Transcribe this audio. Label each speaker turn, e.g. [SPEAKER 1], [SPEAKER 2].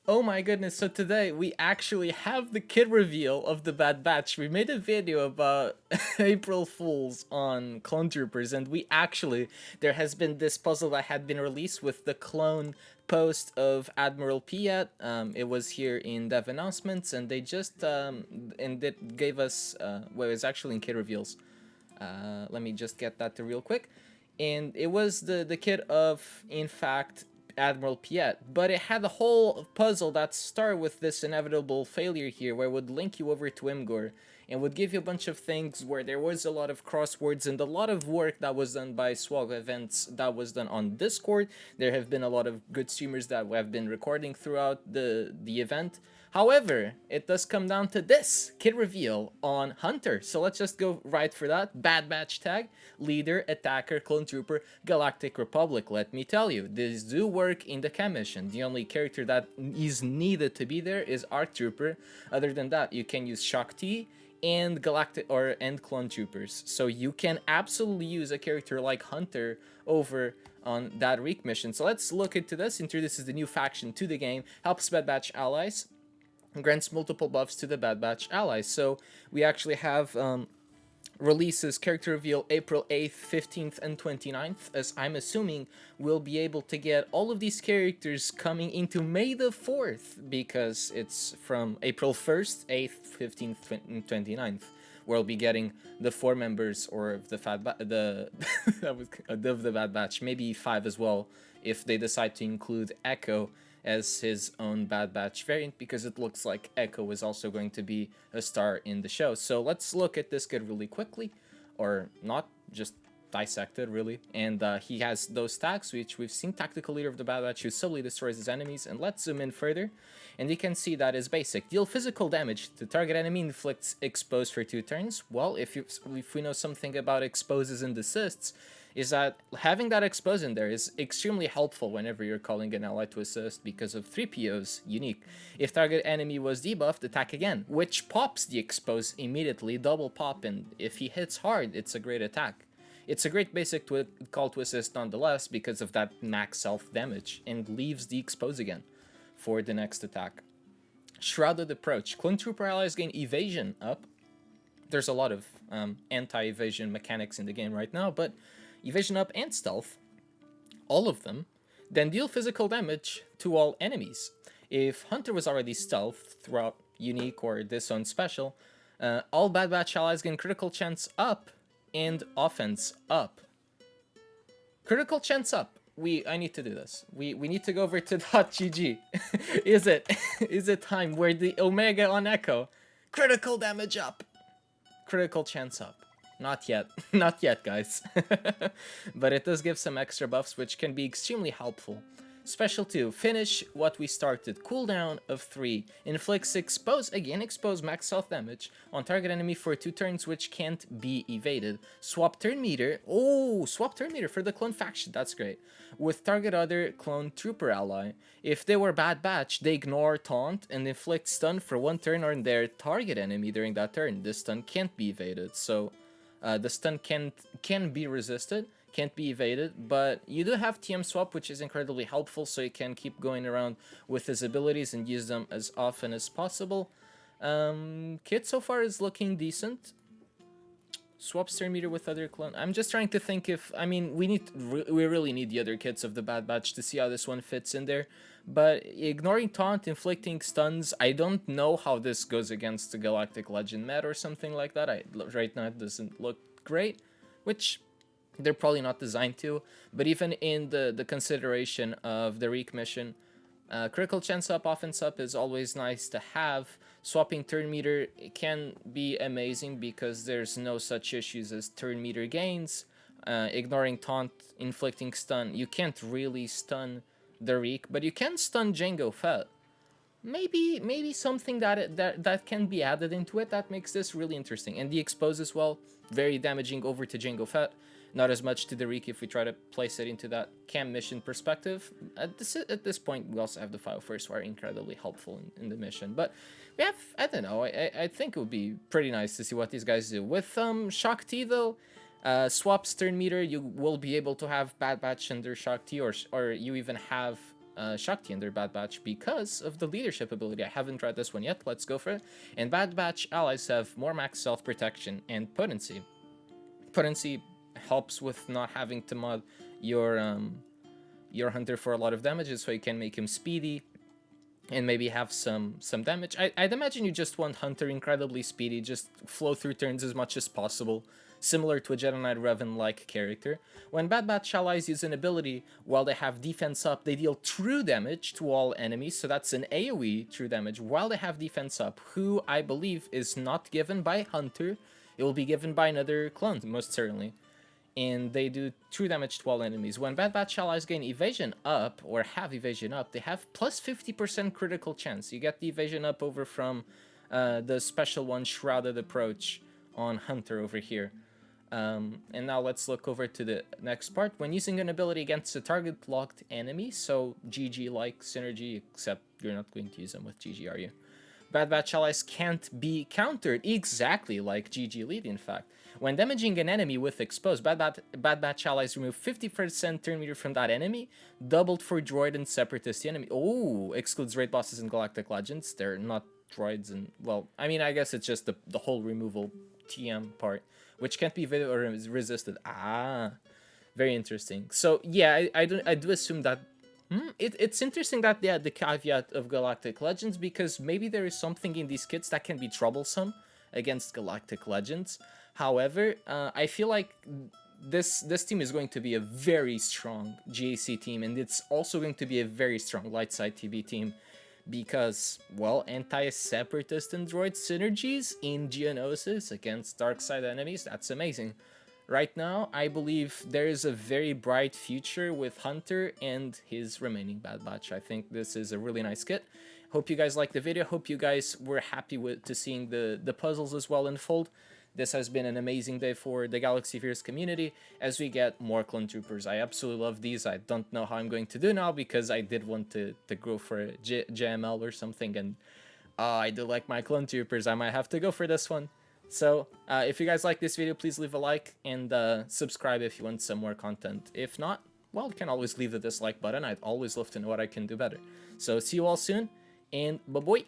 [SPEAKER 1] Oh my goodness, so today we actually have the kid reveal of the Bad Batch. We made a video about April Fools on Clone Troopers, and there has been this puzzle that had been released with the clone post of Admiral Piet. It was here in Dev Announcements, and they just, and it gave us, well, it's actually in kid reveals. Let me just get that to real quick. And it was the kit of, in fact, Admiral Piet, but it had a whole puzzle that started with this inevitable failure here, where it would link you over to Imgur and would give you a bunch of things where there was a lot of crosswords and a lot of work that was done by SWOG events that was done on Discord. There have been a lot of good streamers that have been recording throughout the event. However, it does come down to this kid reveal on Hunter. So let's just go right for that. Bad Batch tag, leader, attacker, clone trooper, Galactic Republic. Let me tell you, these do work in the chem mission. The only character that is needed to be there is Arc Trooper. Other than that, you can use Shock T and Galactic and clone troopers. So you can absolutely use a character like Hunter over on that Reek mission. So let's look into this. Introduces the new faction to the game, helps Bad Batch allies, grants multiple buffs to the Bad Batch allies. So we actually have releases character reveal April 8th, 15th, and 29th, as I'm assuming we'll be able to get all of these characters coming into May the 4th, because it's from April 1st, 8th, 15th, and 29th. We'll be getting the 4 members, or the of the Bad Batch, maybe 5 as well, if they decide to include Echo as his own Bad Batch variant, because it looks like Echo is also going to be a star in the show. So let's look at this kid really quickly, or not, just dissect it really. And he has those tags, which we've seen: tactical leader of the Bad Batch who subtly destroys his enemies. And let's zoom in further, and you can see that is basic. Deal physical damage to target enemy, inflicts expose for 2 turns. Well, if we know something about exposes and assists, is that having that expose in there is extremely helpful whenever you're calling an ally to assist, because of 3PO's unique. If target enemy was debuffed, attack again, which pops the expose immediately, double pop, and if he hits hard, it's a great attack. It's a great basic call to assist nonetheless, because of that max self damage, and leaves the expose again for the next attack. Shrouded approach. Clone Trooper allies gain evasion up. There's a lot of anti-evasion mechanics in the game right now, but evasion up and stealth, all of them. Then deal physical damage to all enemies. If Hunter was already stealth throughout unique or this own special, all Bad Batch allies gain critical chance up and offense up. Critical chance up. I need to do this. We need to go over to .gg. Is it time where the Omega on Echo? Critical damage up. Critical chance up. Not yet. Not yet, guys. But it does give some extra buffs, which can be extremely helpful. Special 2. Finish what we started. Cooldown of 3. Inflicts expose max self damage on target enemy for 2 turns, which can't be evaded. Swap turn meter. Oh, swap turn meter for the clone faction. That's great. With target other clone trooper ally. If they were Bad Batch, they ignore taunt and inflict stun for 1 turn on their target enemy during that turn. This stun can't be evaded, so the stun can be resisted, can't be evaded, but you do have TM swap, which is incredibly helpful, so you can keep going around with his abilities and use them as often as possible. Kit so far is looking decent. Swaps turn meter with other clone. I'm just trying to think if, I mean, we really need the other kits of the Bad Batch to see how this one fits in there. But ignoring taunt, inflicting stuns, I don't know how this goes against the Galactic Legend Met or something like that. Right now it doesn't look great, which they're probably not designed to. But even in the consideration of the Reek mission, critical chance up, offense up is always nice to have. Swapping turn meter can be amazing because there's no such issues as turn meter gains. Ignoring taunt, inflicting stun. You can't really stun the Reek, but you can stun Jango Fett. Maybe something that can be added into it that makes this really interesting. And the expose as well, very damaging over to Jango Fett. Not as much to the Reek if we try to place it into that cam mission perspective. At this point, we also have the file first, who are incredibly helpful in the mission. But we have, I don't know, I think it would be pretty nice to see what these guys do. With Shock T though, swaps turn meter, you will be able to have Bad Batch under Shock T, or you even have Shakti in their Bad Batch because of the leadership ability. I haven't tried this one yet. Let's go for it. And Bad Batch allies have more max self-protection and potency. Potency helps with not having to mod your hunter for a lot of damages, so you can make him speedy and maybe have some damage. I'd imagine you just want Hunter incredibly speedy, just flow through turns as much as possible, similar to a Jedi Knight Revan-like character. When Bad Batch allies use an ability, while they have defense up, they deal true damage to all enemies, so that's an AoE true damage, while they have defense up, who I believe is not given by Hunter. It will be given by another clone, most certainly. And they do true damage to all enemies. When Bad Batch allies gain evasion up, or have evasion up, they have plus 50% critical chance. You get the evasion up over from the special one, Shrouded Approach, on Hunter over here. And now let's look over to the next part. When using an ability against a target-locked enemy, so GG-like synergy, except you're not going to use them with GG, are you? Bad Batch allies can't be countered, exactly like GG Elite, in fact. When damaging an enemy with Exposed, Bad Batch allies remove 50% turn meter from that enemy, doubled for Droid and Separatist enemy. Oh, excludes raid bosses and Galactic Legends. They're not droids and, well, I mean, I guess it's just the whole removal TM part, which can't be evaded or resisted. Ah, very interesting. So, yeah, I do assume that it's interesting that they had the caveat of Galactic Legends, because maybe there is something in these kits that can be troublesome against Galactic Legends. However, I feel like this team is going to be a very strong GAC team, and it's also going to be a very strong Lightside TB team, because, well, anti-Separatist and Droid synergies in Geonosis against Darkside enemies, that's amazing. Right now, I believe there is a very bright future with Hunter and his remaining Bad Batch. I think this is a really nice kit. Hope you guys liked the video. Hope you guys were happy to seeing the puzzles as well unfold. This has been an amazing day for the Galaxy Fears community as we get more clone troopers. I absolutely love these. I don't know how I'm going to do now, because I did want to go for a JML or something, and I do like my clone troopers. I might have to go for this one. So, if you guys like this video, please leave a like and subscribe if you want some more content. If not, well, you can always leave the dislike button. I'd always love to know what I can do better. So, see you all soon, and bye-bye.